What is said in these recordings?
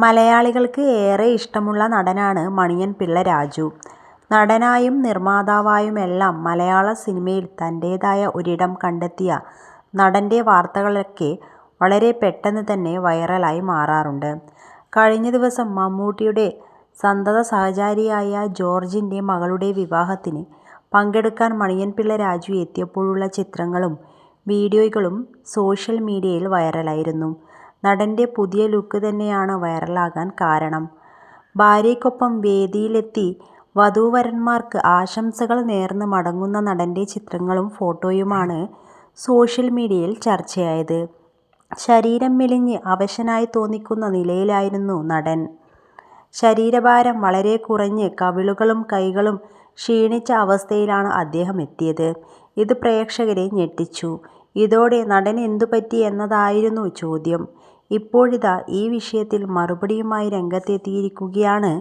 മലയാളികൾക്ക് ഏറെ ഇഷ്ടമുള്ള നടനാണ് മണിയൻ പിള്ള രാജു. നടനായും നിർമ്മാതാവായുമെല്ലാം മലയാള സിനിമയിൽ തന്റേതായ ഒരിടം കണ്ടെത്തിയ നടന്റെ വാർത്തകളൊക്കെ വളരെ പെട്ടെന്ന് തന്നെ വൈറലായി മാറാറുണ്ട്. കഴിഞ്ഞ ദിവസം മമ്മൂട്ടിയുടെ സന്തത സഹചാരിയായ ജോർജിന്റെ മകളുടെ വിവാഹത്തിന് പങ്കെടുക്കാൻ മണിയൻ പിള്ള രാജു എത്തിയപ്പോഴുള്ള ചിത്രങ്ങളും വീഡിയോകളും സോഷ്യൽ മീഡിയയിൽ വൈറലായിരുന്നു. നടന്റെ പുതിയ ലുക്ക് തന്നെയാണ് വൈറലാകാൻ കാരണം. ഭാര്യയ്ക്കൊപ്പം വേദിയിലെത്തി വധൂവരന്മാർക്ക് ആശംസകൾ നേർന്ന് മടങ്ങുന്ന നടന്റെ ചിത്രങ്ങളും ഫോട്ടോയുമാണ് സോഷ്യൽ മീഡിയയിൽ ചർച്ചയായത്. ശരീരം മെലിഞ്ഞ് അവശനായി തോന്നിക്കുന്ന നിലയിലായിരുന്നു നടൻ. ശരീരഭാരം വളരെ കുറഞ്ഞ് കവിളുകളും കൈകളും ക്ഷീണിച്ച അവസ്ഥയിലാണ് അദ്ദേഹം എത്തിയത്. ഇത് പ്രേക്ഷകരെ ഞെട്ടിച്ചു. ഇതോടെ നടന് എന്തുപറ്റി എന്നതായിരുന്നു ചോദ്യം. ഇപ്പോഴിതാ ഈ വിഷയത്തിൽ മറുപടിയുമായി രംഗത്തെത്തിയിരിക്കുകയാണ്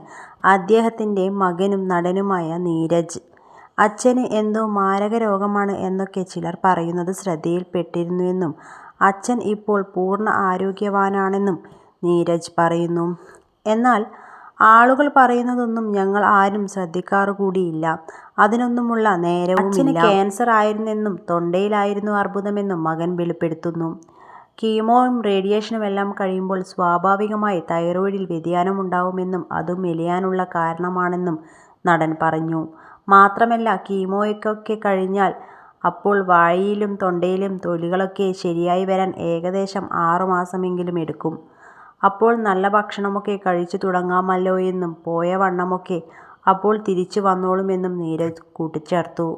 അദ്ദേഹത്തിന്റെ മകനും നടനുമായ നീരജ്. അച്ഛന് എന്തോ മാരക രോഗമാണ് എന്നൊക്കെ ചിലർ പറയുന്നത് ശ്രദ്ധയിൽപ്പെട്ടിരുന്നുവെന്നും അച്ഛൻ ഇപ്പോൾ പൂർണ്ണ ആരോഗ്യവാനാണെന്നും നീരജ് പറയുന്നു. എന്നാൽ ആളുകൾ പറയുന്നതൊന്നും ഞങ്ങൾ ആരും ശ്രദ്ധിക്കാറുകൂടിയില്ല. അതിനൊന്നുമുള്ള നേരവുമില്ല. അച്ഛന് ക്യാൻസർ ആയിരുന്നെന്നും തൊണ്ടയിലായിരുന്നു അർബുദമെന്നും മകൻ വെളിപ്പെടുത്തുന്നു. കീമോയും റേഡിയേഷനുമെല്ലാം കഴിയുമ്പോൾ സ്വാഭാവികമായി തൈറോയ്ഡിൽ വ്യതിയാനമുണ്ടാവുമെന്നും അത് മെലിയാനുള്ള കാരണമാണെന്നും നടൻ പറഞ്ഞു. മാത്രമല്ല കീമോയൊക്കെ കഴിഞ്ഞാൽ അപ്പോൾ വായിലും തൊണ്ടയിലും തൊലികളൊക്കെ ശരിയായി വരാൻ ഏകദേശം 6 മാസമെങ്കിലും എടുക്കും. അപ്പോൾ നല്ല ഭക്ഷണമൊക്കെ കഴിച്ചു തുടങ്ങാമല്ലോയെന്നും പോയ വണ്ണമൊക്കെ അപ്പോൾ തിരിച്ചു വന്നോളുമെന്നും നീരജ് കൂട്ടിച്ചേർത്തു.